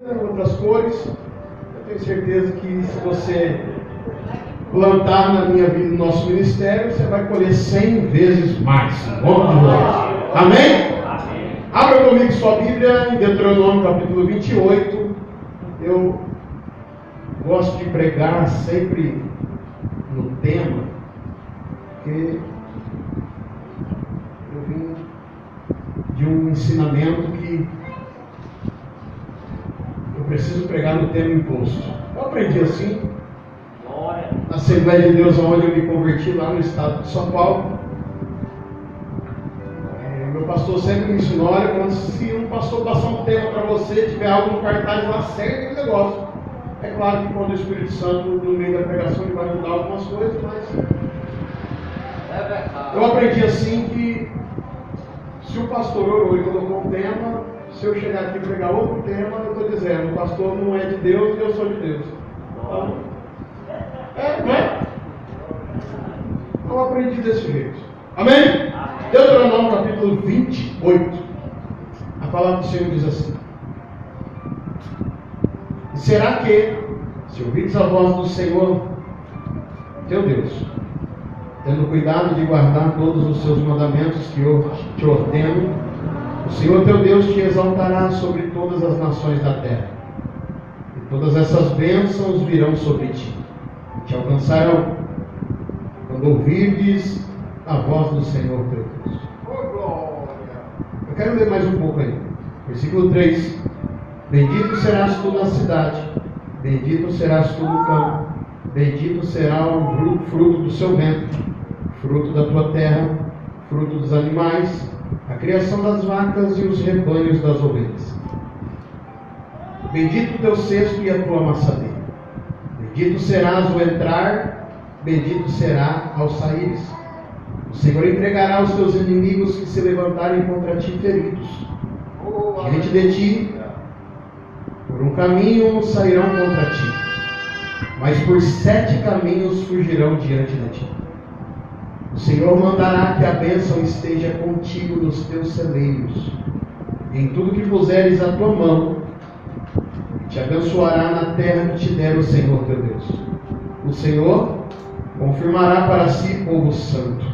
outras cores. Eu tenho certeza que se você plantar na minha vida, no nosso ministério, você vai colher 100 vezes mais. Amém? Abra comigo sua Bíblia em Deuteronômio capítulo 28. Eu gosto de pregar sempre no tema, porque eu vim de um ensinamento que eu preciso pregar no tema imposto. Eu aprendi assim na Assembleia de Deus, onde eu me converti lá no estado de São Paulo. Meu pastor sempre me ensinou: olha, quando se um pastor passar um tema para você, tiver algo no cartaz lá, certo o negócio. É claro que quando o Espírito Santo, no meio da pregação, ele vai mudar algumas coisas, mas eu aprendi assim que se o pastor orou e colocou um tema, se eu chegar aqui e pregar outro tema, eu estou dizendo: o pastor não é de Deus e eu sou de Deus. Então, não é? Eu aprendi desse jeito. Amém? Deuteronômio capítulo 28. A palavra do Senhor diz assim: e será que, se ouvides a voz do Senhor teu Deus, tendo cuidado de guardar todos os seus mandamentos que eu te ordeno, o Senhor teu Deus te exaltará sobre todas as nações da terra, e todas essas bênçãos virão sobre ti, e te alcançarão, quando ouvirdes a voz do Senhor teu Deus. Eu quero ler mais um pouco aí. Versículo 3: bendito serás tu na cidade, bendito serás tu no campo, bendito será o fruto do seu ventre, fruto da tua terra, fruto dos animais, a criação das vacas e os rebanhos das ovelhas. Bendito o teu cesto e a tua amassadeira. Bendito serás ao entrar, bendito será ao saíres. O Senhor entregará os teus inimigos que se levantarem contra ti feridos. Diante de ti, por um caminho sairão contra ti, mas por 7 caminhos fugirão diante de ti. O Senhor mandará que a bênção esteja contigo nos teus celeiros, e em tudo que puseres a tua mão, e te abençoará na terra que te der o Senhor teu Deus. O Senhor confirmará para si povo santo,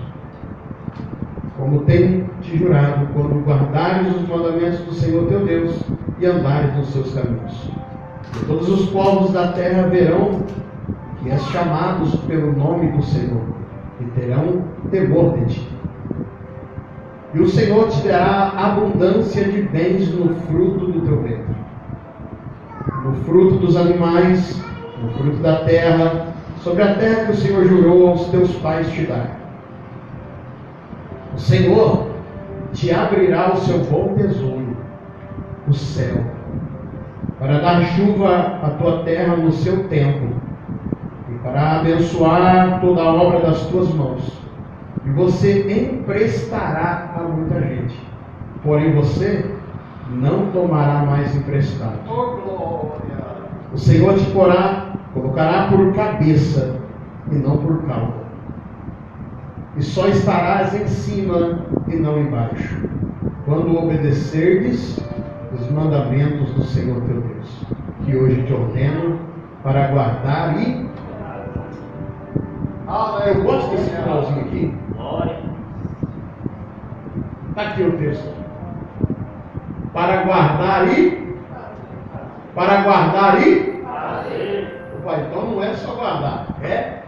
como tem te jurado, quando guardares os mandamentos do Senhor teu Deus e andares nos seus caminhos. E todos os povos da terra verão que és chamados pelo nome do Senhor, e terão temor de ti. E o Senhor te dará abundância de bens no fruto do teu ventre, no fruto dos animais, no fruto da terra, sobre a terra que o Senhor jurou aos teus pais te dar. O Senhor te abrirá o seu bom tesouro, o céu, para dar chuva à tua terra no seu tempo, e para abençoar toda a obra das tuas mãos. E você emprestará a muita gente, porém você não tomará mais emprestado. O Senhor te colocará por cabeça e não por cauda, e só estarás em cima e não embaixo, quando obedecerdes os mandamentos do Senhor teu Deus, que hoje te ordeno para guardar e... eu gosto desse finalzinho aqui. Está aqui o texto. Para guardar e... Para guardar e... Opa, então não é só guardar, é...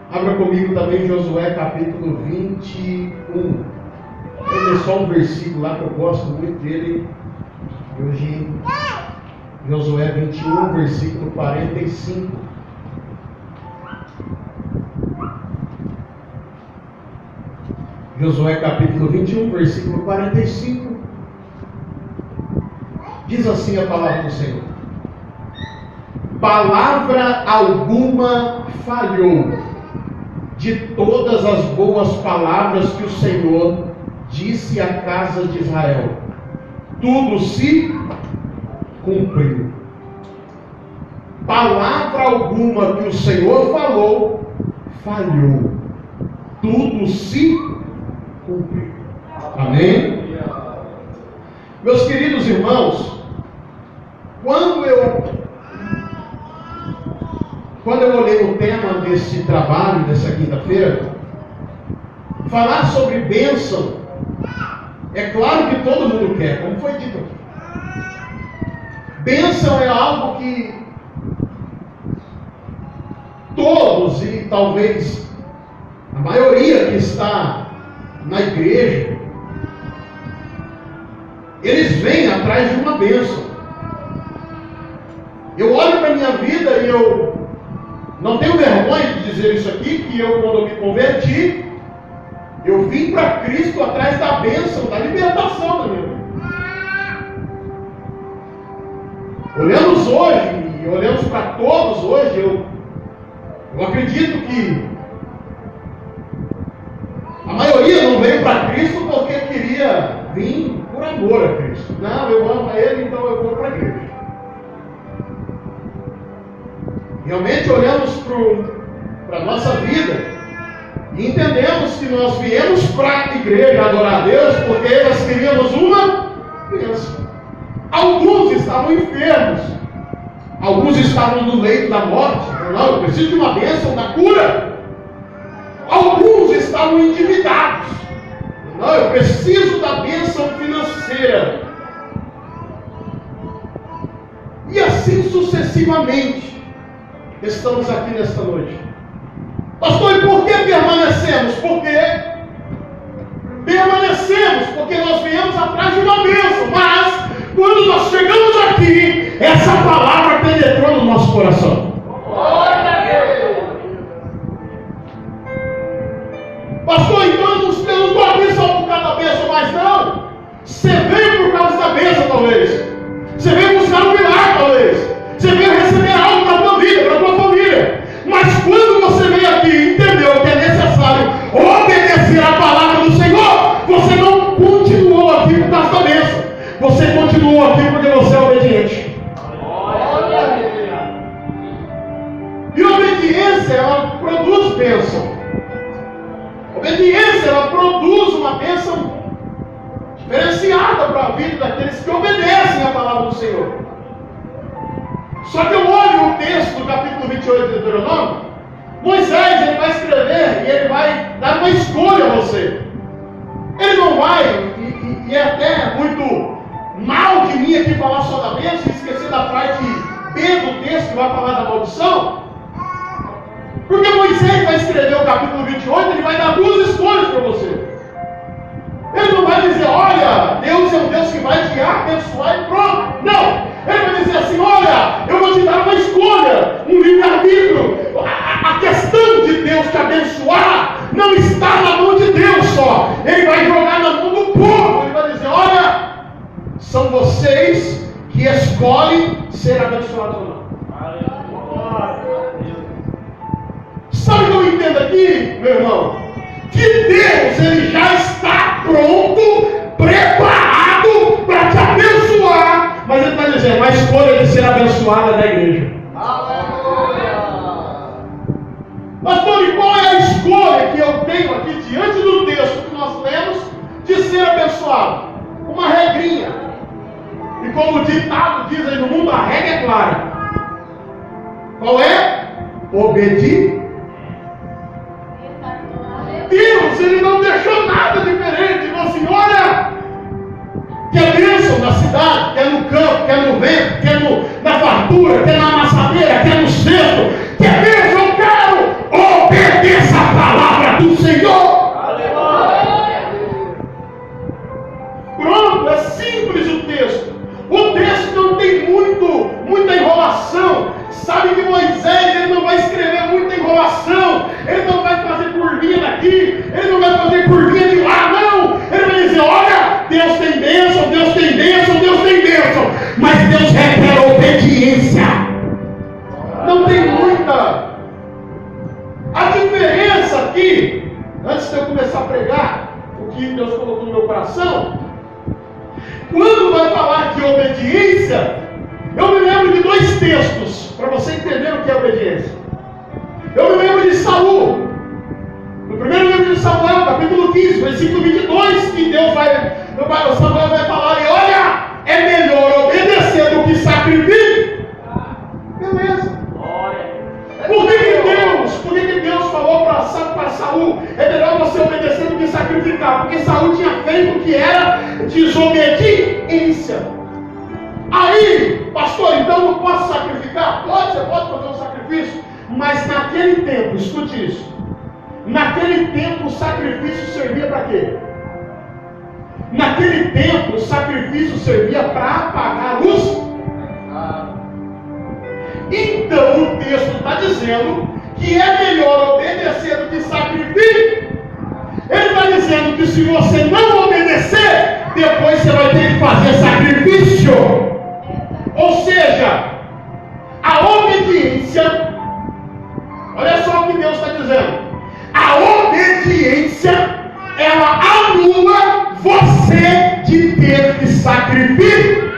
Abra comigo também Josué capítulo 21. Eu vou ler só um versículo lá que eu gosto muito dele. Hoje, Josué 21, versículo 45. Josué capítulo 21, versículo 45. Diz assim a palavra do Senhor: palavra alguma falhou de todas as boas palavras que o Senhor disse à casa de Israel. Tudo se cumpriu. Palavra alguma que o Senhor falou falhou. Tudo se cumpriu. Amém? Meus queridos irmãos, quando eu olhei o tema desse trabalho, dessa quinta-feira, falar sobre bênção, é claro que todo mundo quer, como foi dito aqui. Bênção é algo que todos, e talvez a maioria que está na igreja, eles vêm atrás de uma bênção. Eu olho para a minha vida e eu não tenho vergonha de dizer isso aqui, que eu, quando eu me converti, eu vim para Cristo atrás da bênção, da libertação da minha vida. Olhamos hoje, e olhamos para todos hoje, eu acredito que a maioria não veio para Cristo porque queria vir por amor a Cristo. Não, eu amo a Ele, então eu vou para a igreja. Realmente olhamos para a nossa vida e entendemos que nós viemos para a igreja adorar a Deus porque nós queríamos uma bênção. Alguns estavam enfermos, alguns estavam no leito da morte. Não, eu preciso de uma bênção da cura. Alguns estavam endividados. Não, eu preciso da bênção financeira. E assim sucessivamente, estamos aqui nesta noite. Pastor, e por que permanecemos? Porque nós viemos atrás de uma bênção. Mas, quando nós chegamos aqui, essa palavra penetrou no nosso coração. Pastor, então eu não estou aqui só por causa da bênção, mas não. Você veio por causa da bênção, talvez. Você veio buscar um milagre, talvez. Você veio receber algo para a tua vida, para a tua família. Mas quando você veio aqui e entendeu que é necessário obedecer a palavra do Senhor, você não continuou aqui por causa da bênção. Você continuou aqui porque você é obediente. E obediência, ela produz bênção. Obediência, ela produz uma bênção diferenciada para a vida daqueles que obedecem a palavra do Senhor. Só que eu olho o texto do capítulo 28 de Deuteronômio, Moisés, ele vai escrever e ele vai dar uma escolha a você. Ele não vai, e é até muito mal de mim aqui falar só da bênção e esquecer da parte B do texto que vai falar da maldição. Porque Moisés vai escrever o capítulo 28, ele vai dar duas escolhas para você. Ele não vai dizer, olha, Deus é um Deus que vai te abençoar e pronto. Não, ele vai dizer assim, olha, eu vou te dar uma escolha, um livre-arbítrio. A questão de Deus te abençoar não está na mão de Deus só. Ele vai jogar na mão do povo. Ele vai dizer, olha, são vocês que escolhem ser abençoados ou não. Sabe o que eu entendo aqui, meu irmão? Que Deus, Ele já está pronto, preparado para te abençoar. Mas Ele está dizendo, a escolha de ser abençoada é da igreja. Aleluia! Pastor, e qual é a escolha que eu tenho aqui diante do texto que nós lemos de ser abençoado? Uma regrinha. E como o ditado diz aí no mundo, a regra é clara. Qual é? Obedecer. Deus, Ele não deixou nada diferente. Ele falou assim, olha, quer bênção na cidade, quer no campo, quer no vento, quer na fartura, quer na amassadeira, quer no cesto, quer bênção, eu quero, obedeça a palavra do Senhor. Aleluia. Pronto, é simples o texto. O texto não tem muita enrolação. Sabe que Moisés, ele não vai escrever muita enrolação. Ele não vai fazer curvinha daqui. Ele não vai fazer curvinha de lá, não. Ele vai dizer, olha, Deus tem bênção, Deus tem bênção, Deus tem bênção. Mas Deus requer obediência. Não tem muita. A diferença aqui, antes de eu começar a pregar, o que Deus colocou no meu coração, quando vai falar de obediência, eu me lembro de dois textos, para você entender o que é obediência. Eu me lembro de Saul, no primeiro livro de Samuel, capítulo 15, versículo 22, que Samuel vai falar, e olha, que era desobediência. Aí, pastor, então não posso sacrificar? Pode, você pode fazer um sacrifício, mas naquele tempo, escute isso, naquele tempo o sacrifício servia para quê? Naquele tempo o sacrifício servia para apagar os... Então o texto está dizendo que é melhor obedecer do que sacrificar. Ele está dizendo que se você não obedecer, depois você vai ter que fazer sacrifício. Ou seja, a obediência, olha só o que Deus está dizendo. A obediência, ela anula você de ter que sacrificar.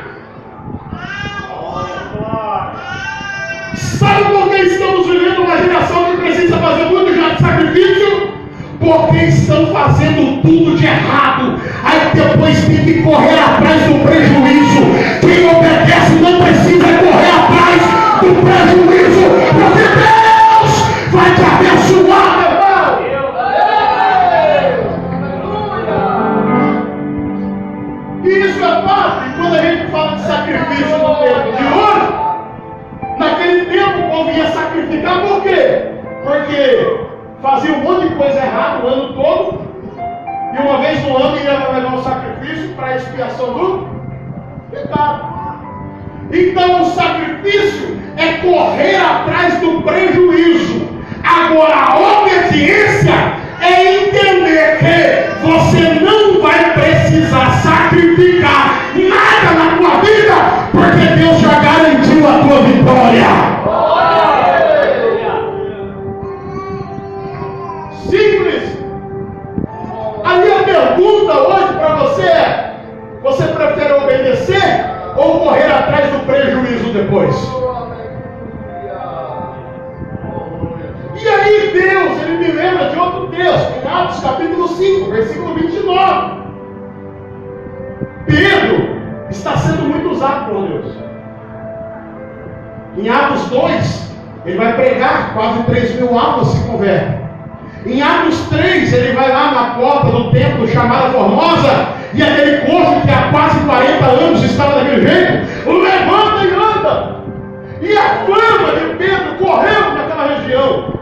Sabe por que estamos vivendo uma geração que precisa fazer muito já de sacrifício? Porque estão fazendo tudo de errado. Aí depois tem que correr atrás do prejuízo. Quem obedece não precisa correr atrás do prejuízo, porque Deus vai te abençoar, meu irmão. E isso é fato. E quando a gente fala de sacrifício no tempo de hoje, naquele tempo o povo ia sacrificar por quê? Porque fazia um monte de coisa errada o ano todo, e uma vez no ano ia levar um sacrifício para a expiação do pecado. Então o sacrifício é correr atrás do prejuízo. Agora a obediência é entender que você não vai precisar sacrificar nada na tua vida, porque Deus já garantiu a tua vitória. Simples. Aí a pergunta hoje para você é: você prefere obedecer ou correr atrás do prejuízo depois? E aí Deus, ele me lembra de outro texto, em Atos capítulo 5, versículo 29. Pedro está sendo muito usado por Deus. Em Atos 2, ele vai pregar, quase 3.000 almas se convertem. Em Atos 3, ele vai lá na porta do templo chamada Formosa, e aquele coxo que há quase 40 anos estava daquele jeito, levanta e anda. E a fama de Pedro correu naquela região.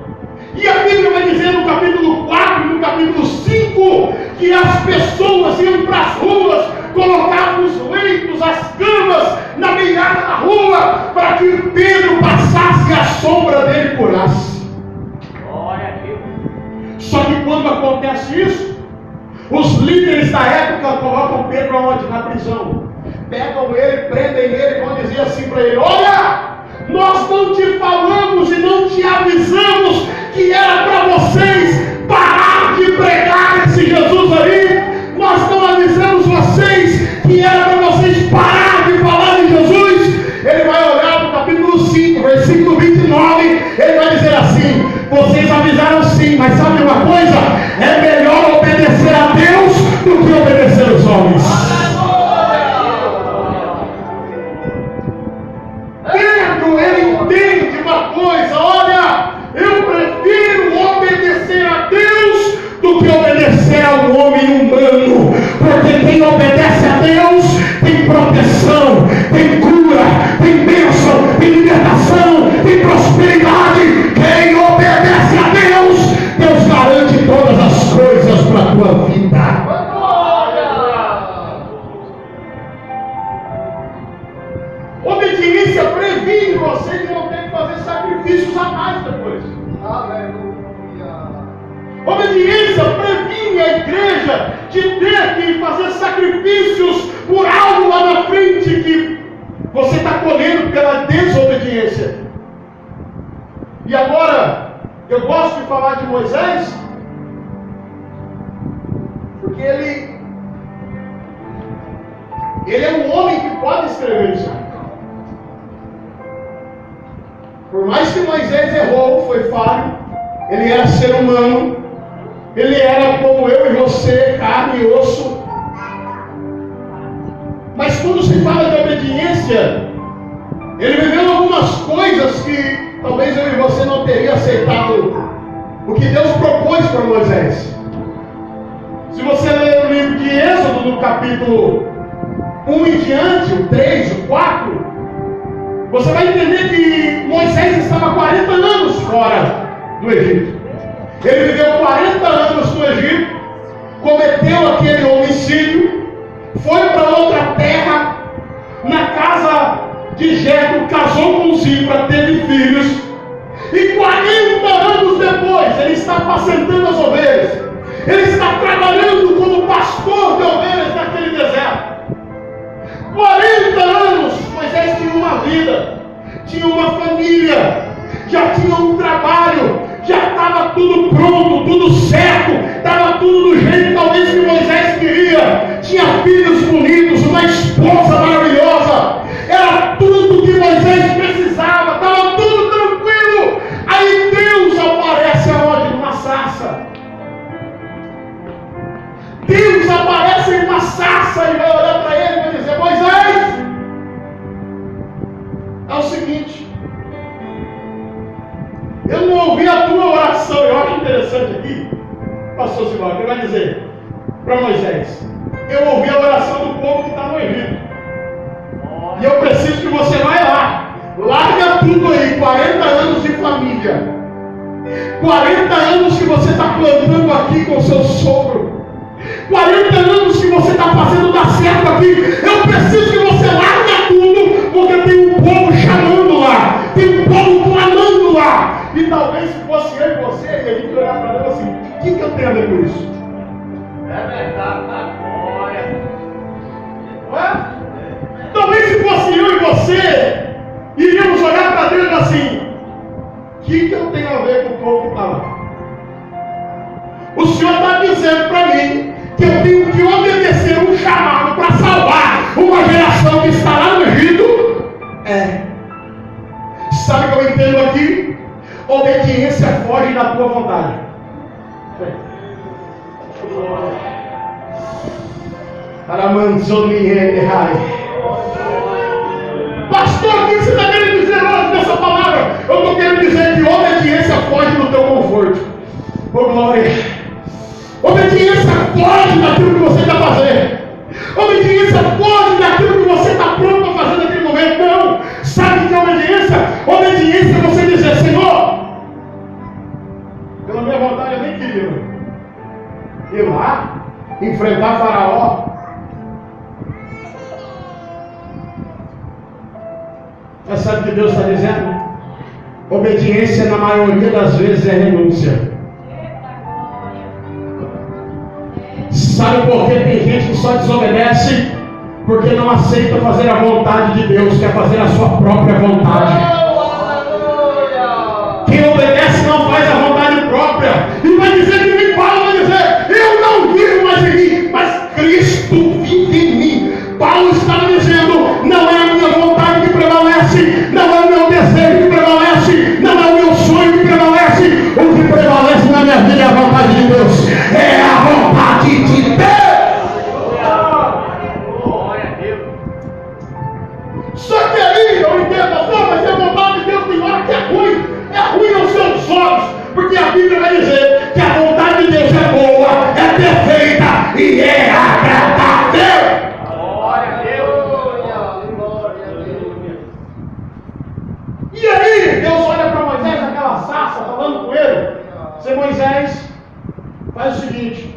E a Bíblia vai dizer no capítulo 4 e no capítulo 5 que as pessoas iam para as ruas, colocavam os leitos, as camas na beirada da rua, para que Pedro passasse e a sombra dele curasse. Só que quando acontece isso, os líderes da época colocam Pedro aonde? Na prisão. Pegam ele, prendem ele e vão dizer assim para ele: olha, nós não te falamos e não te avisamos que era para vocês parar de pregar esse Jesus aí? Nós não avisamos vocês que era para vocês parar de falar de Jesus? Ele vai olhar no capítulo 5, versículo 29, ele vai dizer assim: vocês avisaram sim, mas sabe uma coisa? É melhor obedecer a Deus do que obedecer aos homens. Pedro, ele entende uma coisa: olha, eu prefiro obedecer a Deus do que obedecer ao homem humano, porque quem obedece a Deus tem proteção, tem cura, tem bênção, tem libertação, tem prosperidade. Quem obedece a Deus, Deus garante todas as coisas para a tua vida. Obediência previne você de não ter que fazer sacrifícios a mais depois. Obediência previne a igreja de ter que fazer sacrifícios por algo lá na frente que você está colhendo pela desobediência. E agora, eu gosto de falar de Moisés, porque ele é um homem que pode escrever isso. Por mais que Moisés errou, foi falho, ele era ser humano, ele era como eu e você, carne e osso. Mas quando se fala de obediência, ele viveu algumas coisas que talvez eu e você não teria aceitado o que Deus propôs para Moisés. Se você ler o livro de Êxodo, do capítulo 1 em diante, o 3, o 4, você vai entender que Moisés estava 40 anos fora do Egito. Ele viveu 40 anos no Egito, cometeu aquele homicídio, foi para outra terra, na casa de Jetro, casou com Zípora, teve filhos, e 40 anos depois, ele está apacentando as ovelhas, ele está trabalhando como pastor de ovelhas naquele deserto. 40 anos, Moisés tinha uma vida, tinha uma família, já tinha um trabalho, já estava tudo pronto, tudo certo, estava tudo do jeito talvez que Moisés queria, tinha filhos bonitos, uma esposa maravilhosa, era tudo que Moisés precisava, estava tudo tranquilo. Aí Deus aparece aonde? Numa sarça. Deus aparece em uma sarça e vai olhar para ele e vai dizer: Moisés, é o seguinte, eu não ouvi a tua oração. Eu acho interessante aqui, pastor Simão, ele vai dizer para Moisés: eu ouvi a oração do povo que está no Egito, e eu preciso que você vá lá, larga tudo aí, 40 anos de família, 40 anos que você está plantando aqui com seu sogro, 40 anos que você está fazendo dar certo aqui. Eu preciso que você largue tudo, porque tem um povo chamando lá, tem um povo clamando lá. E talvez se fosse eu e você, a gente olhar para Deus assim: o que eu tenho a ver com isso? É verdade, tá glória. Não é? Talvez se fosse eu e você, iríamos olhar para Deus assim: o que eu tenho a ver com o povo que está lá? O Senhor está dizendo para mim que eu tenho que obedecer um chamado para salvar uma geração que está lá no Egito. Sabe o que eu entendo aqui? Obediência foge da tua vontade. Pastor, o que você está querendo dizer hoje nessa palavra? Eu estou querendo dizer que obediência foge do teu conforto. Oh glória! Obediência foge daquilo que você está fazendo. Obediência foge daquilo que você está pronto a fazer naquele momento. Não! Sabe o que é obediência? Obediência é você dizer: Senhor, pela minha vontade eu nem queria ir lá, enfrentar Faraó. Mas sabe o que Deus está dizendo? Obediência na maioria das vezes é renúncia. Sabe por que tem gente que só desobedece? Porque não aceita fazer a vontade de Deus, quer fazer a sua própria vontade. Quem obedece não faz a vontade própria. E vai dizer que nem Paulo vai dizer: eu não vivo mais em mim, mas Cristo vive em mim. Paulo estava dizendo: não é a minha vontade que prevalece, não é o meu desejo que prevalece, não é o meu sonho que prevalece. O que prevalece na minha vida é a vontade de Deus. É a vontade de Deus. Só que aí eu entendo, mas é a vontade de Deus. Tem hora que é ruim aos seus olhos, porque a Bíblia vai dizer que a vontade de Deus é boa, é perfeita e é agradável. Glória a Deus. Glória a Deus. E aí Deus olha para Moisés naquela sarça, falando com ele: Seu Moisés, faz o seguinte,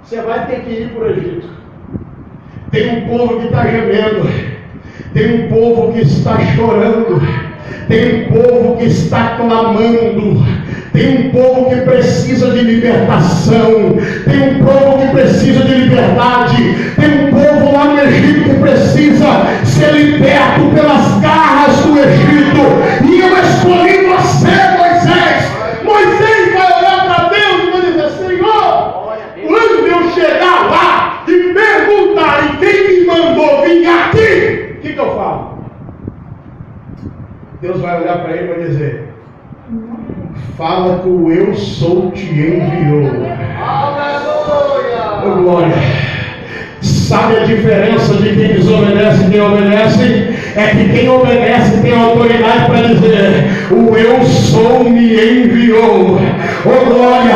você vai ter que ir para o Egito. Tem um povo que está gemendo, tem um povo que está chorando, tem um povo que está clamando, tem um povo que precisa de libertação, tem um povo que precisa de liberdade, tem um povo lá no Egito que precisa ser liberto pelas garras do Egito. E eu escolhi você, Moisés. Moisés vai olhar para Deus e vai dizer: Senhor, quando eu chegar lá e perguntarem quem me mandou vir aqui, o que eu falo? Deus vai olhar para ele e vai dizer: fala que o eu sou te enviou. Aleluia! Oh, glória! Sabe a diferença de quem desobedece e quem obedece? É que quem obedece tem autoridade para dizer: o eu sou me enviou. Oh glória!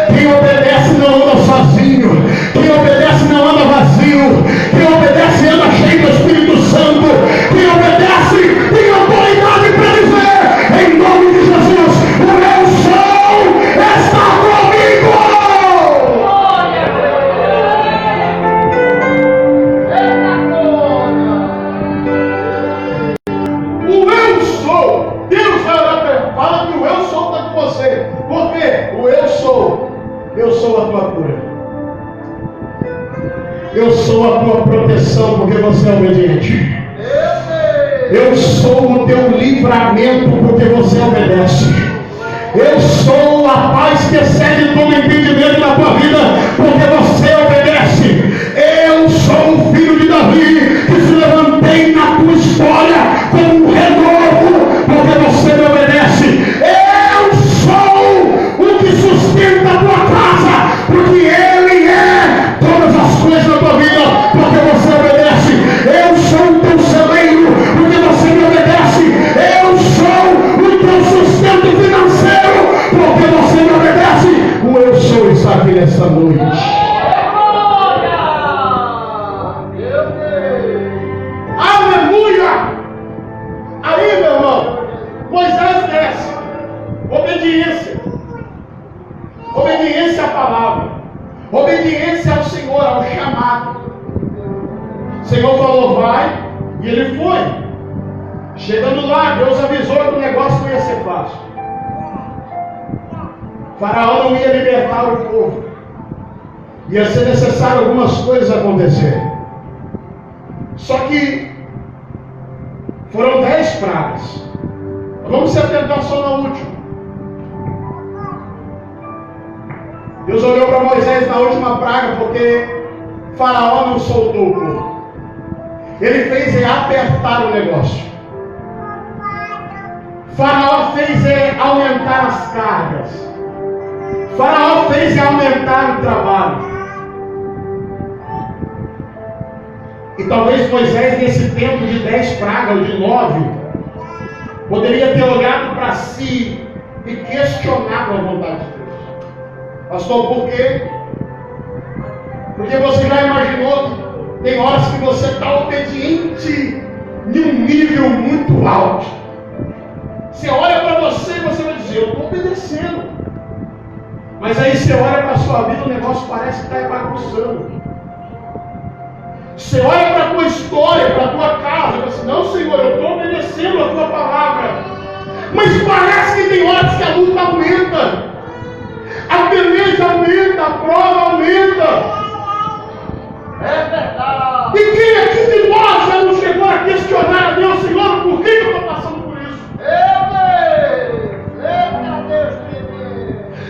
Quem obedece não anda sozinho. Quem obedece não anda vazio. Quem obedece anda cheio do Espírito Santo. Quem obedece tem autoridade para dizer, em nome de Jesus, o eu sou está comigo. O eu sou, Deus fala que o eu sou está com você. Por quê? O eu sou a tua cura. Eu sou a tua proteção, porque você é obediente. Eu sou o teu livramento, porque você obedece. Eu sou a paz que excede todo entendimento na tua vida, porque você obedece. Eu sou o filho de Davi, que se levantei na tua história como um renovo, porque você me obedece. Eu sou o que sustenta a tua casa, porque Ele é todas as coisas da tua vida, porque você obedece. Eu sou o teu celeiro, porque você me obedece. Eu sou o teu sustento financeiro, porque você me obedece. O eu sou está aqui nessa noite. Aleluia! Aí, meu irmão, Moisés desce. Obediência. Obediência à palavra. Obediência ao Senhor, ao chamado. O Senhor falou, vai, e ele foi. Chegando lá, Deus avisou que o negócio não ia ser fácil. Faraó não ia libertar o povo. Ia ser necessário algumas coisas acontecerem. Só que foram 10 pragas. Vamos se atentar só na última. Deus olhou para Moisés na última praga, porque Faraó não soltou o povo. Ele fez apertar o negócio. Faraó fez aumentar as cargas. Faraó fez aumentar o trabalho. E talvez Moisés, nesse tempo de 10 pragas, ou de 9, poderia ter olhado para si e questionado a vontade de Deus. Pastor, por quê? Porque você já imaginou que tem horas que você está obediente em um nível muito alto. Você olha para você e você vai dizer, eu estou obedecendo. Mas aí você olha para a sua vida, o negócio parece que está bagunçando. Você olha para a tua história, para a tua casa, e você diz, não, Senhor, eu estou obedecendo a tua palavra. Mas parece que tem horas que a luta aumenta, a beleza aumenta, a prova aumenta. É verdade. E quem aqui de nós já não chegou a questionar a Deus, Senhor, por que eu estou passando por isso?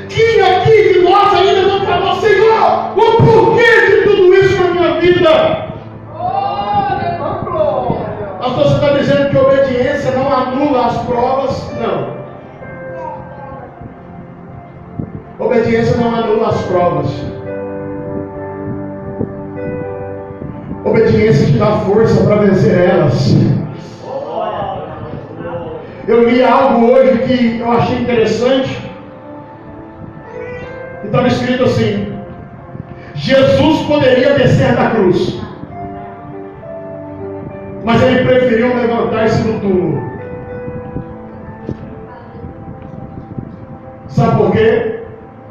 Quem aqui de nós ainda não falou, Senhor, o porquê de tudo isso na minha vida? Pastor, você está dizendo que obediência não anula as provas? Não. Obediência não anula as provas. Obediência te dá força para vencer elas. Eu li algo hoje que eu achei interessante. E estava escrito assim: Jesus poderia descer da cruz, mas ele preferiu levantar-se do túmulo. Sabe por quê?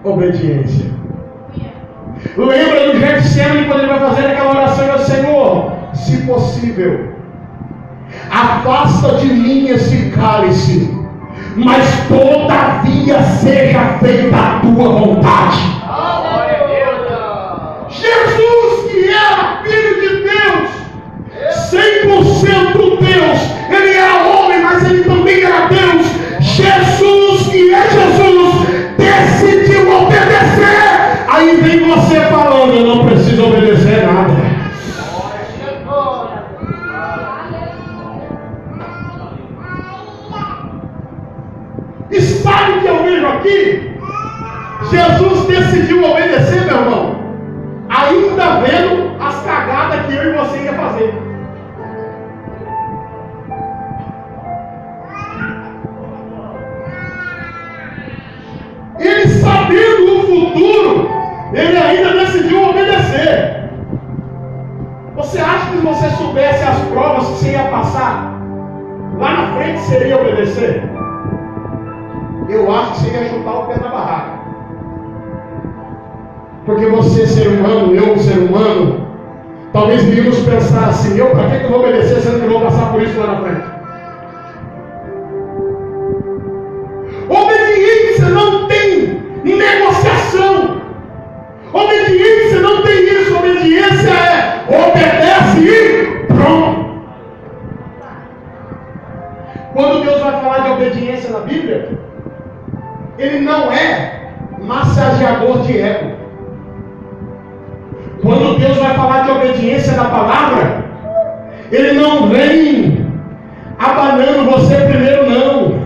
Obediência. Lembra do Getsemane, quando ele vai fazer aquela oração do Senhor? Se possível, afasta de mim esse cálice, mas todavia seja feita a tua vontade. Jesus, que era filho de Deus, 100% Deus, ele era homem, mas ele também era Deus. Jesus, que é Jesus, decidiu obedecer. Aí vem você falando, eu não preciso obedecer nada. E sabe o que eu vejo aqui? Jesus decidiu obedecer, meu irmão, ainda vendo as cagadas que eu e você ia fazer. Ele sabendo o futuro, ele ainda decidiu obedecer. obediente seria obedecer? Eu acho que seria chutar o pé na barraca. Porque você, ser humano, eu, ser humano, talvez viríamos pensar assim: eu, para que eu vou obedecer sendo que eu vou passar por isso lá na frente? Obediência não tem negociação. Obediência não tem isso. Obediência é obedece e pronto. Quando Deus vai falar de obediência na Bíblia, Ele não é massageador de ego. Quando Deus vai falar de obediência na palavra, Ele não vem abanando você primeiro, não.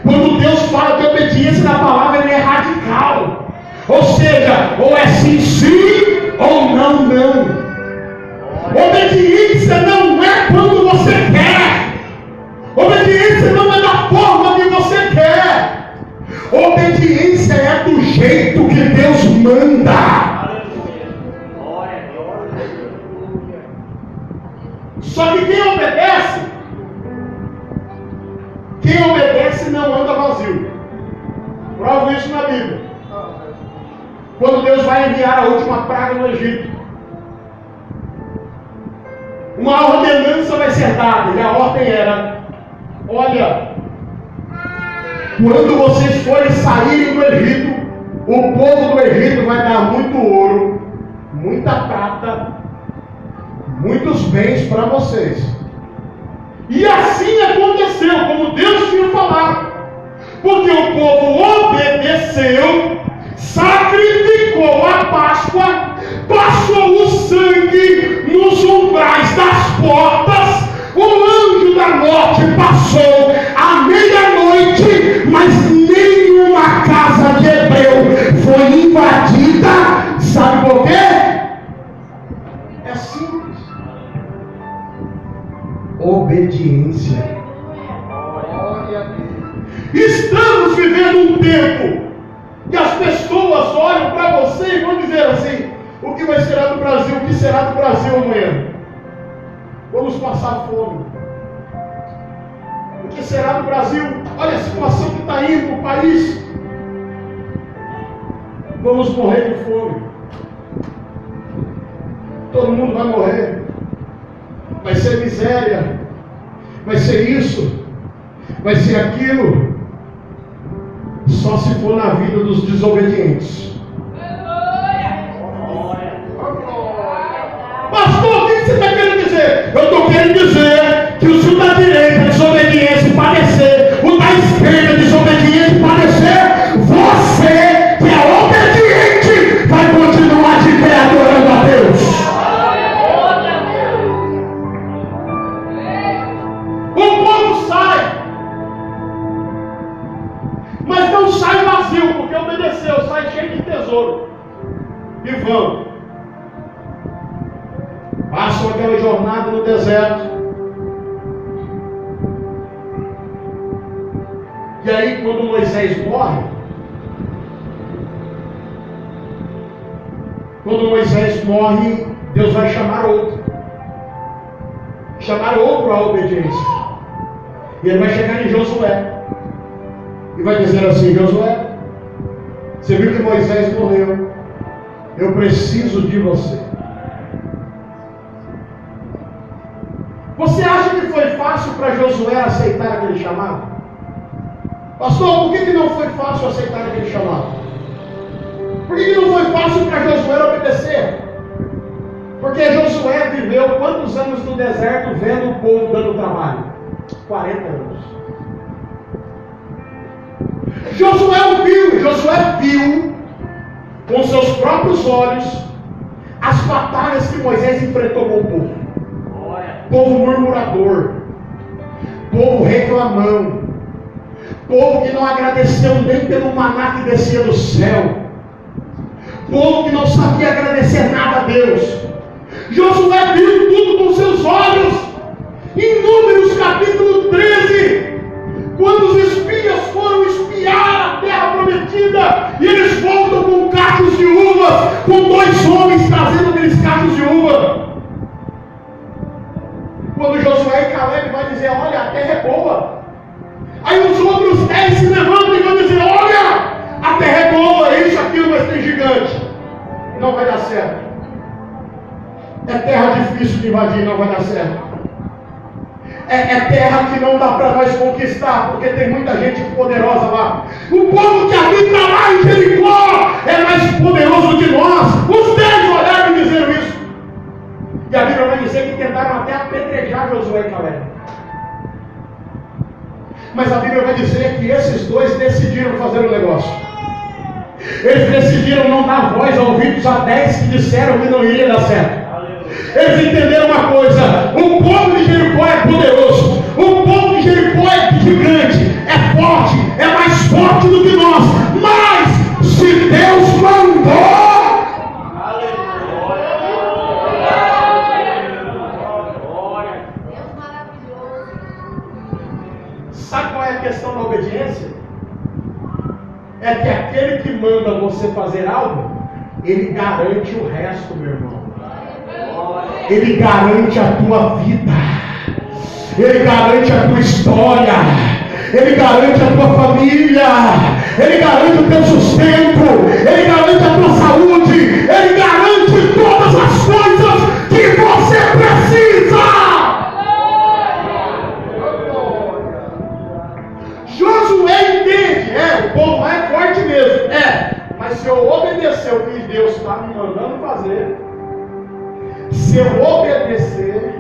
Quando Deus fala de obediência na palavra, Ele é radical. Ou seja, ou é sim, sim, ou não, não. Obediência não é quando você quer. Obediência não é da forma que você quer. Obediência é do jeito que Deus manda. Só que quem obedece não anda vazio. Prova isso na Bíblia. Quando Deus vai enviar a última praga no Egito, uma ordenança vai ser dada, e a ordem era: olha, quando vocês forem saírem do Egito, o povo do Egito vai dar muito ouro, muita prata, muitos bens para vocês. E assim aconteceu, como Deus tinha falado, porque o povo obedeceu, sacrificou a Páscoa, passou o sangue nos umbrais das portas. O anjo da morte passou à meia-noite, mas nenhuma casa de hebreu foi invadida. Sabe por quê? É simples. Obediência. Estamos vivendo um tempo que as pessoas olham para você e vão dizer assim: o que vai ser do Brasil? O que será do Brasil amanhã? Vamos passar fome. O que será do Brasil? Olha a situação que está indo para o país. Vamos morrer de fome. Todo mundo vai morrer. Vai ser miséria. Vai ser isso. Vai ser aquilo. Só se for na vida dos desobedientes. Pastor, o que você está querendo dizer? Eu estou querendo dizer que o da direita, desobediente, padecer, o da esquerda, desobediente, padecer, você que é obediente vai continuar de pé adorando a Deus. O povo sai, mas não sai vazio, porque obedeceu, sai cheio de tesouro. E vão. Passam aquela jornada no deserto. E aí, quando Moisés morre, Deus vai chamar outro. Chamar outro à obediência. E ele vai chegar em Josué. E vai dizer assim: Josué, você viu que Moisés morreu. Eu preciso de você. Você acha que foi fácil para Josué aceitar aquele chamado? Pastor, por que não foi fácil aceitar aquele chamado? Por que não foi fácil para Josué obedecer? Porque Josué viveu quantos anos no deserto vendo o povo dando trabalho? 40 anos. Josué viu com seus próprios olhos as batalhas que Moisés enfrentou com o povo. Povo murmurador, povo reclamão, povo que não agradeceu nem pelo maná que descia do céu, povo que não sabia agradecer nada a Deus. Josué viu tudo com seus olhos. Em Números capítulo 13, quando os espias foram espiar a terra prometida, e eles voltam com cachos de uvas, com 2 homens trazendo aqueles cachos de uva. Quando Josué e Caleb vai dizer, olha, a terra é boa. Aí os outros 10 se levantam e vão dizer, olha, a terra é boa, isso, aquilo, mas tem gigante. Não vai dar certo. É terra difícil de invadir, não vai dar certo. É terra que não dá para nós conquistar, porque tem muita gente poderosa lá. O povo que habita lá em Jericó é mais poderoso que nós. Os 10 olharam e disseram isso. E a Bíblia vai dizer que tentaram até apedrejar Josué e Caleb. Mas a Bíblia vai dizer que esses dois decidiram fazer um negócio. Eles decidiram não dar voz a ouvidos a 10 que disseram que não iria dar certo. Eles entenderam uma coisa: o povo de Jericó é poderoso, o povo de Jericó é gigante, é forte, é mais forte do que nós, mas se Deus mandou, sabe qual é a questão da obediência? É que aquele que manda você fazer algo, ele garante o resto, meu irmão. Ele garante a tua vida, Ele garante a tua história, Ele garante a tua família, Ele garante o teu sustento, Ele garante a tua saúde, Ele garante todas as coisas que você precisa. Josué entende, o povo é forte mesmo, mas se eu obedecer o que Deus está me mandando fazer, se eu obedecer,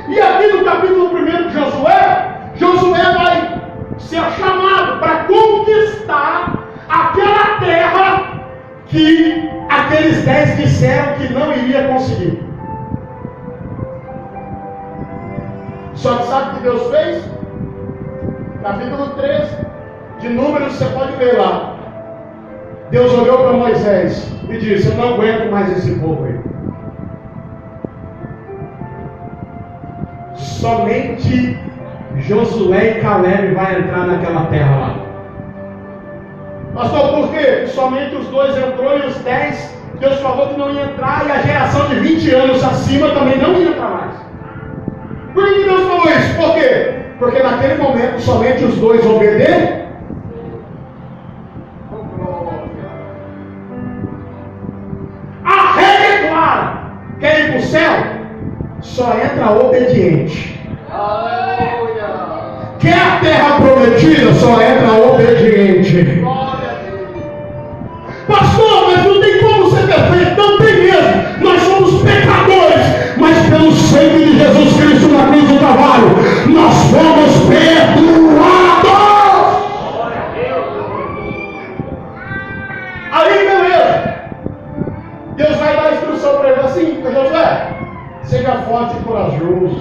e aqui no capítulo 1 de Josué vai ser chamado para conquistar aquela terra que aqueles 10 disseram que não iria conseguir. Só que sabe o que Deus fez? Capítulo 13 de Números, você pode ver lá. Deus olhou para Moisés e disse: eu não aguento mais esse povo aí. Somente Josué e Caleb vai entrar naquela terra lá. Pastor, por quê? Somente os dois entrou e os 10, Deus falou que não ia entrar, e a geração de 20 anos acima também não ia entrar mais. Por que Deus falou isso? Por quê? Porque naquele momento somente os dois obedeceram. A regra é clara: quer ir para o céu? Só entra obediente. Aleluia. Quer a terra prometida? Só entra obediente. Pastor, mas não tem como ser perfeito. Não tem mesmo. Nós somos pecadores, mas pelo sangue de Jesus Cristo na cruz do Calvário, nós fomos perdoados. Aí, beleza. Deus vai dar a instrução para ele assim: Josué, seja forte e corajoso,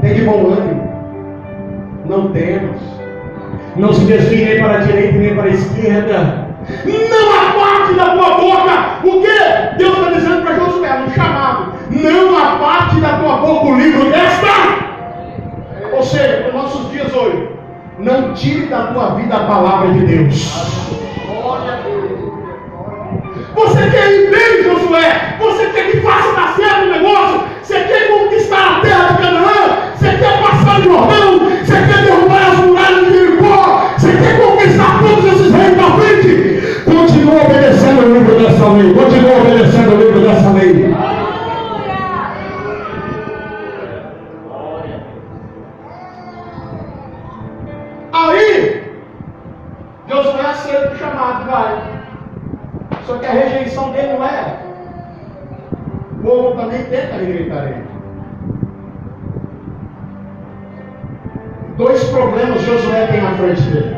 tem de bom ânimo, não temas, não se desvie nem para a direita nem para a esquerda, não aparte da tua boca. O que? Deus está dizendo para Josué, no chamado: não aparte da tua boca o livro desta. Ou seja, nos nossos dias hoje, não tire da tua vida a palavra de Deus. Você quer ir bem, Josué? Você quer que faça dar certo o negócio? Você quer conquistar a terra de Canaã? Você quer passar o Jordão? Você quer derrubar as muralhas de Jericó? Você quer conquistar todos esses reis da frente? Continua obedecendo o livro dessa lei. Continua obedecendo o livro dessa lei. Aí, Josué aceita o chamado, vai. Só que a rejeição dele não é. O povo também tenta rejeitar ele. Dois problemas Josué tem na frente dele.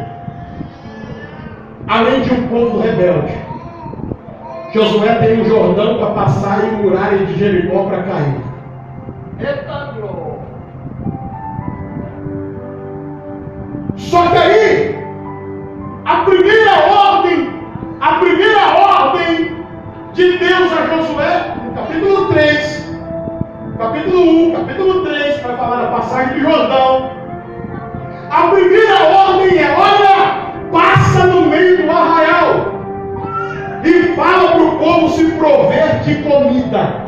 Além de um povo rebelde, Josué tem um Jordão para passar e muralhas de Jericó para cair. Eita glória. Só que aí, a primeira ordem de Deus a Josué, no capítulo 3, capítulo 1, capítulo 3, vai falar da passagem de Jordão. A primeira ordem é: olha, passa no meio do arraial e fala para o povo se prover de comida.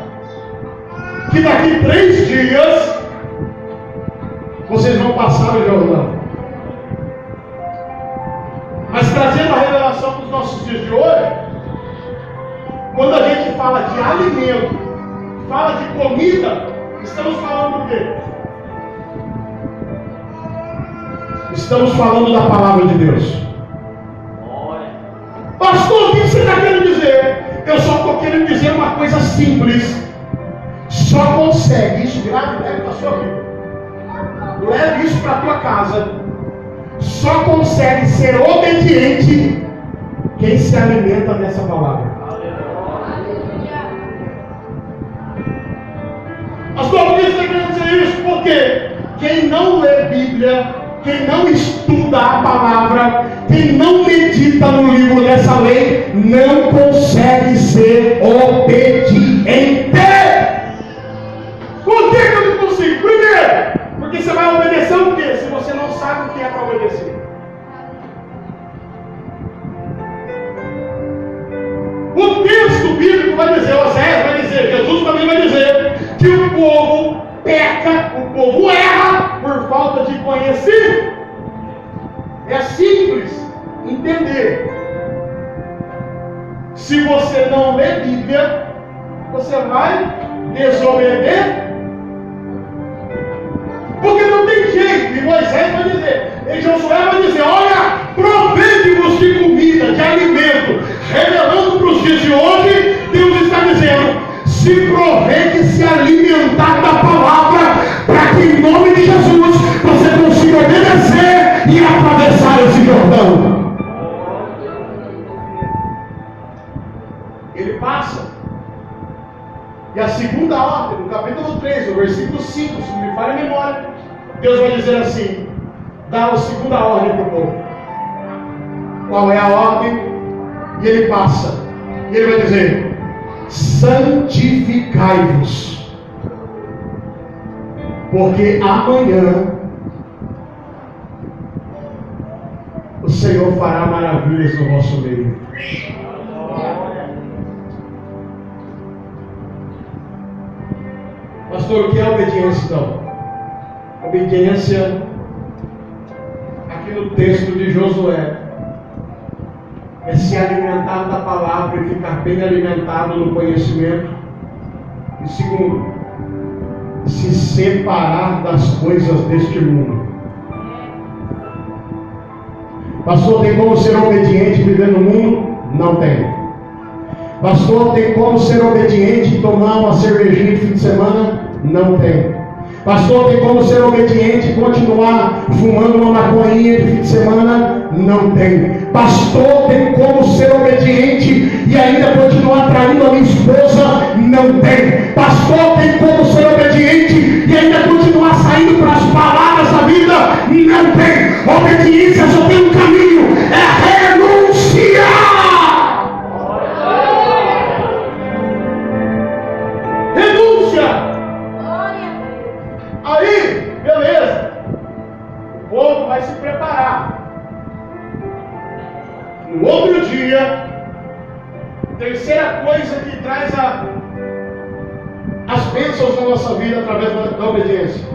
que daqui 3 dias vocês vão passar o Jordão. Mas trazendo a revelação para os nossos dias de hoje, quando a gente fala de alimento, fala de comida, estamos falando do quê? Estamos falando da palavra de Deus. Pastor, o que você está querendo dizer? Eu só estou querendo dizer uma coisa simples. Só consegue isso, leve para a sua vida. Leve isso para a tua casa. Só consegue ser obediente quem se alimenta dessa palavra. Pastor, por que você está querendo dizer isso? Porque quem não lê Bíblia, quem não estuda a palavra, quem não medita no livro dessa lei, não consegue ser obediente. Por que eu não consigo? Primeiro, porque você vai obedecer o quê? Se você não sabe o que é para obedecer. O texto bíblico vai dizer, Oséias vai dizer, Jesus também vai dizer, que o povo peca, o povo erra por falta de conhecimento. É simples entender. Se você não lê Bíblia, você vai desobedecer. Porque não tem jeito. E Moisés vai dizer, e Josué vai dizer, olha, provei-vos de comida, de alimento. Revelando para os dias de hoje, Deus está dizendo, se provei de se alimentar da palavra, para que em nome de Jesus você consiga obedecer e atravessar esse Jordão. Ele passa. E a segunda ordem, no capítulo 3, no versículo 5, se não me falha a memória, Deus vai dizer assim, dá a segunda ordem para o povo. Qual é a ordem? E ele passa. E ele vai dizer, santificai-vos, porque amanhã o Senhor fará maravilhas no vosso meio. Pastor, o que é obediência então? Obediência, aqui no texto de Josué, é se alimentar da palavra e ficar bem alimentado no conhecimento. E segundo, se separar das coisas deste mundo. Pastor, tem como ser obediente vivendo no mundo? Não tem. Pastor, tem como ser obediente e tomar uma cervejinha de fim de semana? Não tem. Pastor, tem como ser obediente e continuar fumando uma maconhinha de fim de semana? Não tem. Pastor, tem como ser obediente e ainda continuar traindo a minha esposa? Não tem. Pastor, tem como ser obediente e ainda continuar saindo para as palavras da vida? Não tem. Obediência só tem um caminho, é renunciar. Renúncia. Aí, beleza, o povo vai se preparar. No outro dia, terceira coisa que traz as bênçãos na nossa vida através da obediência.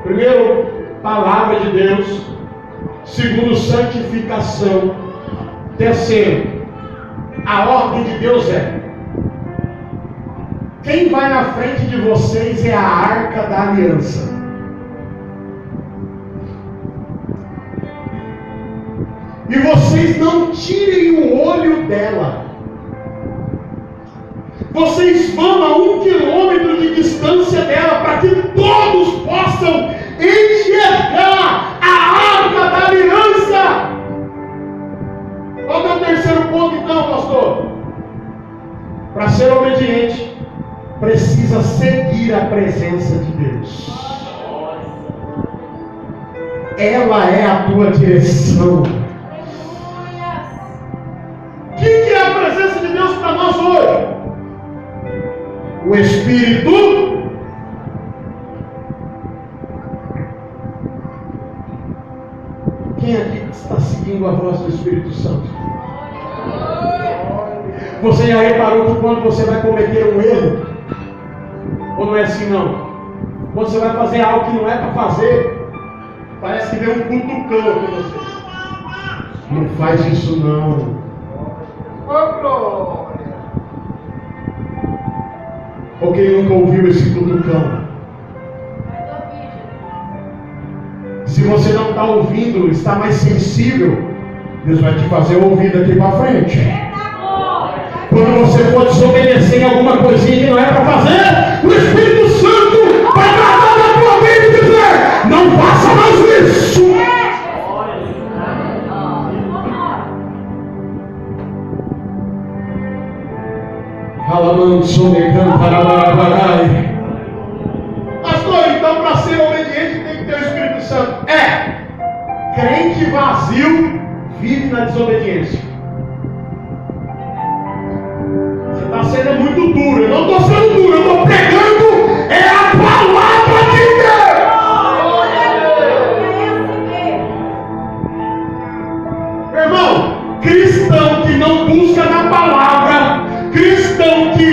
Primeiro, palavra de Deus. Segundo, santificação. Terceiro, a ordem de Deus é: quem vai na frente de vocês é a arca da aliança. E vocês não tirem o olho dela. Vocês vão a 1 quilômetro de distância dela, para que todos possam enxergar a arca da aliança. Qual é o terceiro ponto então, pastor? Para ser obediente, precisa seguir a presença de Deus. Ela é a tua direção. O que é a presença de Deus para nós hoje? O Espírito. Quem aqui está seguindo a voz do Espírito Santo? Você já reparou que quando você vai cometer um erro, Ou não é assim não? Quando você vai fazer algo que não é para fazer, parece que vem um cutucão com você. Não faz isso não. Oh, glória. Ou quem nunca ouviu esse cutucão? Se você não está ouvindo, está mais sensível, Deus vai te fazer ouvir daqui para frente. Quando você for desobedecer em alguma coisinha que não é para fazer, o Espírito Santo vai tratar na tua mente e dizer: não faça mais isso. Pastor, então para ser obediente tem que ter o Espírito Santo. Crente vazio vive na desobediência. Você está sendo muito duro. Eu não estou sendo duro, eu estou pregando a palavra de Deus. Irmão, cristão que não busca na palavra, cristão que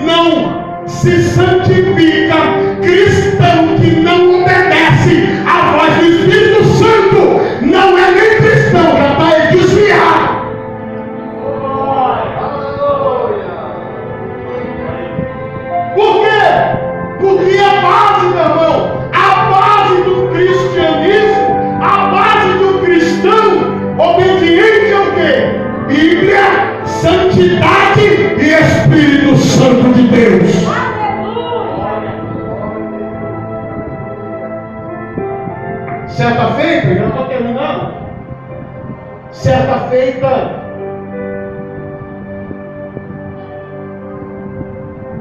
não se santifica, cristão que não obedece à voz do Espírito Santo, não é nem cristão, já está desviado. Por quê? Porque a base, meu irmão, a base do cristianismo, a base do cristão obediente é o quê? Bíblia, santidade e Espírito Santo de Deus. Certa feita, eu já estou terminando. Certa feita,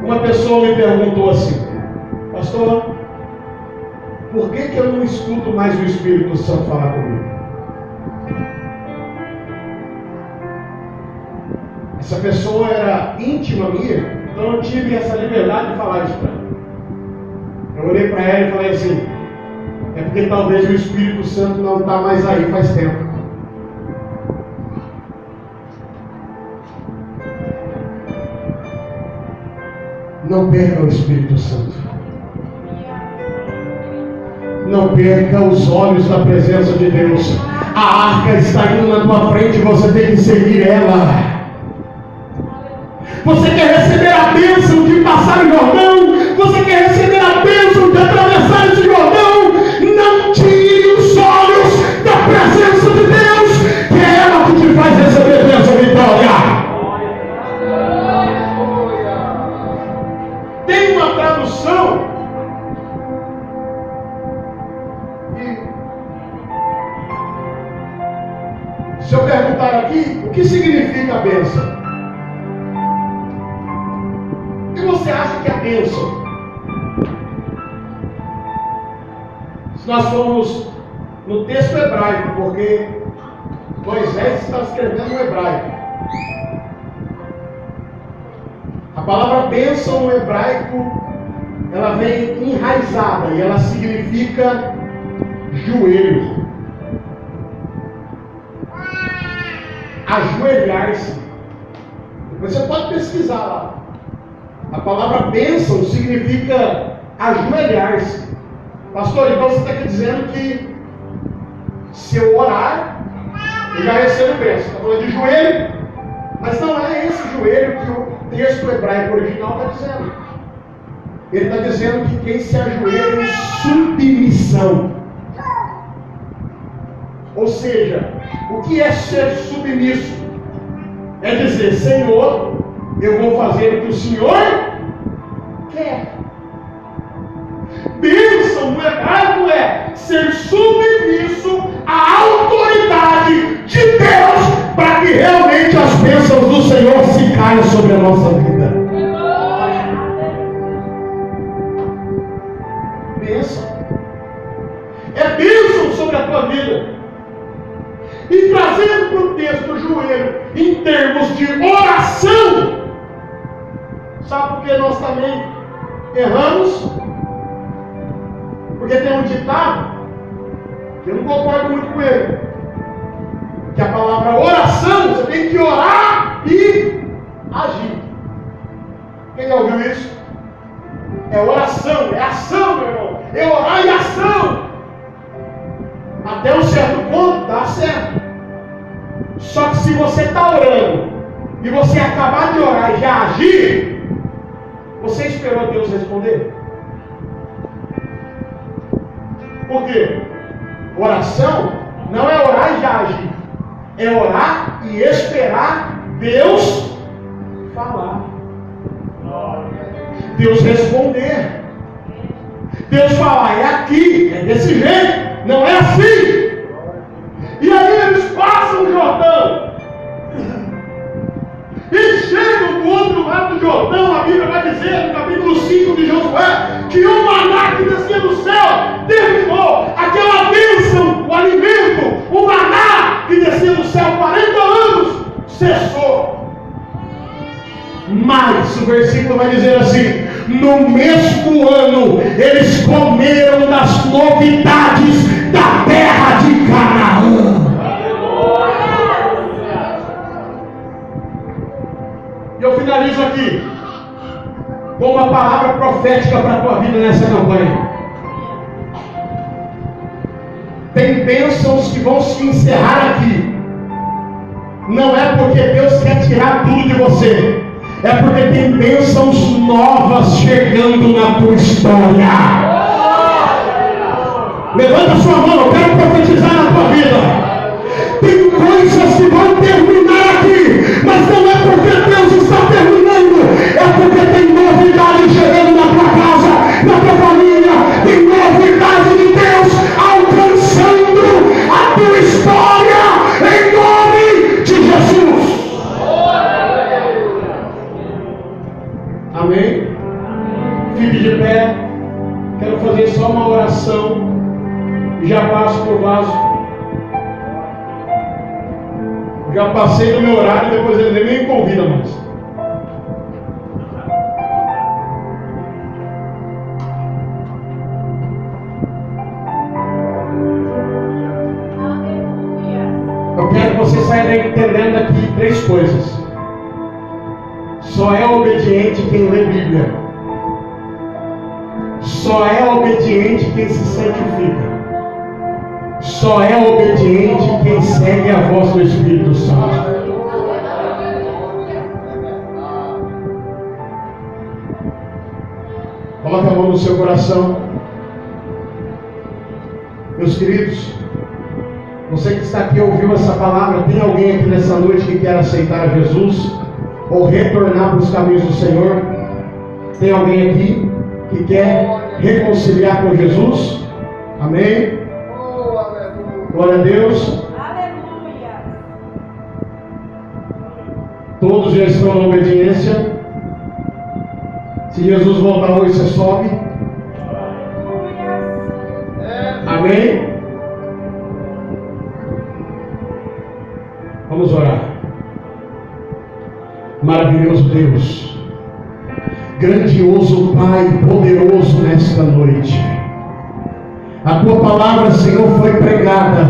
uma pessoa me perguntou assim: pastor, por que eu não escuto mais o Espírito Santo falar comigo? Essa pessoa era íntima minha, então eu tive essa liberdade de falar isso para ela. Eu olhei para ela e falei assim: é porque talvez o Espírito Santo não está mais aí faz tempo. Não perca o Espírito Santo. Não perca os olhos da presença de Deus. A arca está indo na tua frente e você tem que seguir ela. Você quer receber a bênção de passar o Jordão? Você quer receber a bênção de atravessar esse Jordão? Não tire os olhos da presença de Deus, que é ela que te faz receber essa vitória. Tem uma tradução e se eu perguntar aqui, o que significa a bênção? O que você acha que é a bênção? Se nós formos no texto hebraico, porque Moisés está escrevendo no hebraico. A palavra bênção no hebraico, ela vem enraizada e ela significa joelho. Ajoelhar-se. Depois você pode pesquisar lá. A palavra bênção significa ajoelhar-se. Pastor, então você está aqui dizendo que se eu orar, eu já recebo bênção. Está falando de joelho? Mas não é esse joelho que o texto hebraico original está dizendo. Ele está dizendo que quem se ajoelha em submissão. Ou seja, o que é ser submisso? É dizer: Senhor, eu vou fazer o que o Senhor quer. Bênção no hebraico é ser submisso à autoridade de Deus, para que realmente as bênçãos do Senhor se caiam sobre a nossa vida. Bênção. É bênção sobre a tua vida. E trazendo para o texto o joelho em termos de oração, sabe por que nós também erramos? Porque tem um ditado, que eu não concordo muito com ele, que a palavra oração, você tem que orar e agir. Quem já ouviu isso? É oração, é ação, meu irmão. É orar e ação. Até um certo ponto, dá certo. Só que se você está orando e você acabar de orar e já agir, você esperou Deus responder? Por quê? Oração não é orar e já agir. É orar e esperar Deus falar. Deus responder. Deus falar, é aqui, é desse jeito, não é assim. E aí eles passam o Jordão. E chegam do outro lado do Jordão. A Bíblia vai dizer no capítulo 5 de Josué que o maná que descia do céu terminou. Aquela bênção, o alimento, o maná que descia do céu 40 anos, cessou. Mas o versículo vai dizer assim: no mesmo ano eles comeram das novidades da terra de Canaã. E eu finalizo aqui com uma palavra profética para a tua vida nessa campanha. Tem bênçãos que vão se encerrar aqui. Não é porque Deus quer tirar tudo de você, é porque tem bênçãos novas chegando na tua história. Levanta sua mão, eu quero profetizar na tua vida. Tem coisas que vão terminar aqui, mas não é porque Deus está terminando, é porque tem novidade chegando na tua casa, na tua família. Tem novidade de Deus alcançando a tua história, em nome de Jesus. Amém? Fique de pé. Quero fazer só uma oração e já passo por vaso. Já passei do meu horário e depois ele nem me convida mais. Eu quero que você saia entendendo aqui 3 coisas. Só é obediente quem lê Bíblia. Só é obediente quem se santifica. Só é obediente quem segue a voz do Espírito Santo. Coloque a mão no seu coração. Meus queridos, você que está aqui ouviu essa palavra, tem alguém aqui nessa noite que quer aceitar Jesus ou retornar para os caminhos do Senhor? Tem alguém aqui que quer reconciliar com Jesus? Amém? Glória a Deus. Aleluia. Todos já estão na obediência. Se Jesus voltar hoje, você sobe. Amém? Vamos orar. Maravilhoso Deus, grandioso Pai, poderoso nesta noite. A tua palavra, Senhor, foi pregada.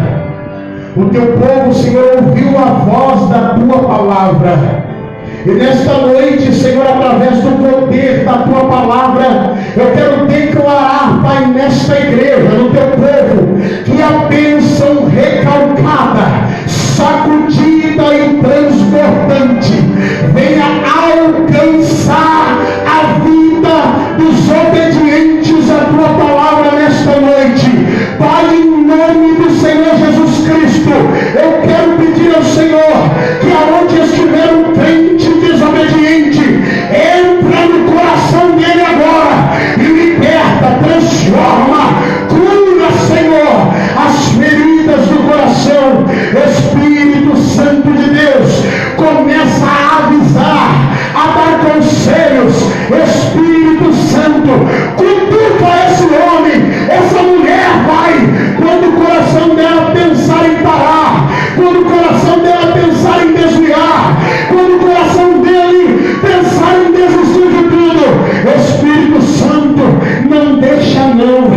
O teu povo, Senhor, ouviu a voz da tua palavra. E nesta noite, Senhor, através do poder da tua palavra, eu quero declarar, Pai, nesta igreja, no teu povo, que a bênção recalcada, sacudida e transbordante venha alcançar a vida dos obedientes à tua palavra nesta noite. Pai, em nome do Senhor Jesus Cristo, eu quero pedir ao Senhor que aonde estiver um crente desobediente, entra no coração dele agora e liberta, transforma, cura, Senhor, as feridas do coração. Espírito Santo de Deus, começa a avisar, a dar conselhos. Espírito Santo, cutuca esse homem, essa mulher, Pai, quando o coração dela pensar em parar, quando o coração dela pensar em desviar, quando o coração dele pensar em desistir de tudo. Espírito Santo, não deixa não,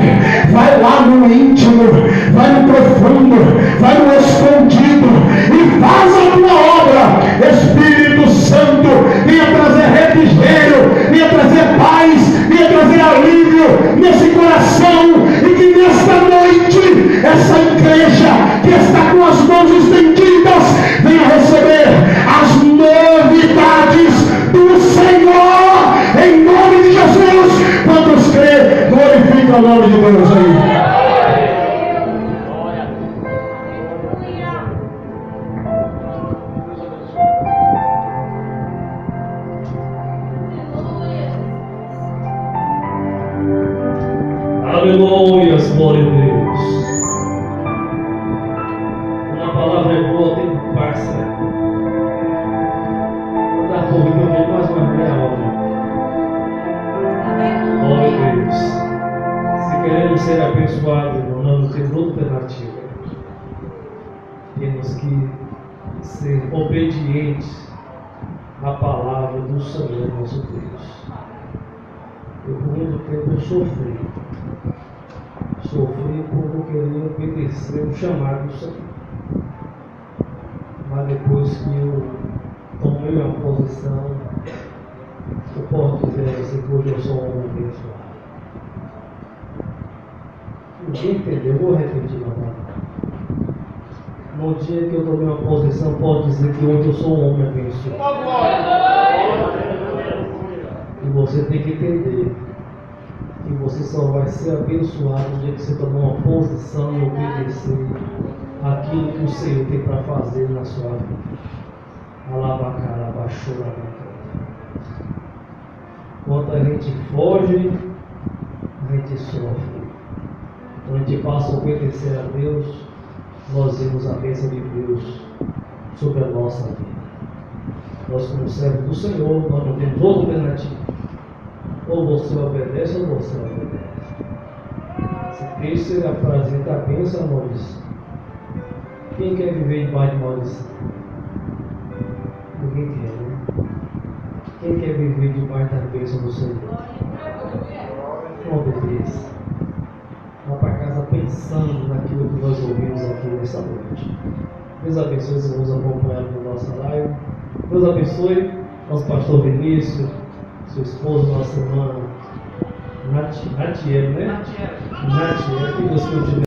vai lá no íntimo, vai no profundo, vai no escondido e faz a tua obra. Espírito Santo, venha trazer refrigério, venha trazer paz, venha trazer alegria. sabe, irmão, nós não temos outra alternativa. Temos que ser obedientes à palavra do Senhor nosso Deus. Eu, por muito tempo, eu sofri por não querer obedecer o chamado do Senhor. Mas depois que eu tomei uma posição, eu posso dizer a você que hoje eu sou um homem abençoado. Ninguém entendeu, eu vou repetir novamente. No dia que eu tomei uma posição, posso dizer que hoje eu sou um homem abençoado. E você tem que entender que você só vai ser abençoado no dia que você tomar uma posição e obedecer aquilo que o Senhor tem para fazer na sua vida. Alabacara, baixou a boca. Quando a gente foge, a gente sofre. Quando a gente passa a obedecer a Deus, nós vemos a bênção de Deus sobre a nossa vida. Nós, como servos do Senhor, nós não temos outra alternativa. Ou você obedece ou você obedece. Esse texto ele apresenta a bênção à maldição. Quem quer viver debaixo de maldição? Ninguém quer, né? Quem quer viver debaixo da bênção do Senhor? Não obedeça. Vá para casa pensando naquilo que nós ouvimos aqui nessa noite. Deus abençoe os irmãos acompanhando na nossa live. Deus abençoe nosso pastor Vinícius, sua esposa, nossa irmã Natiele, né? Natiele, que Deus continue.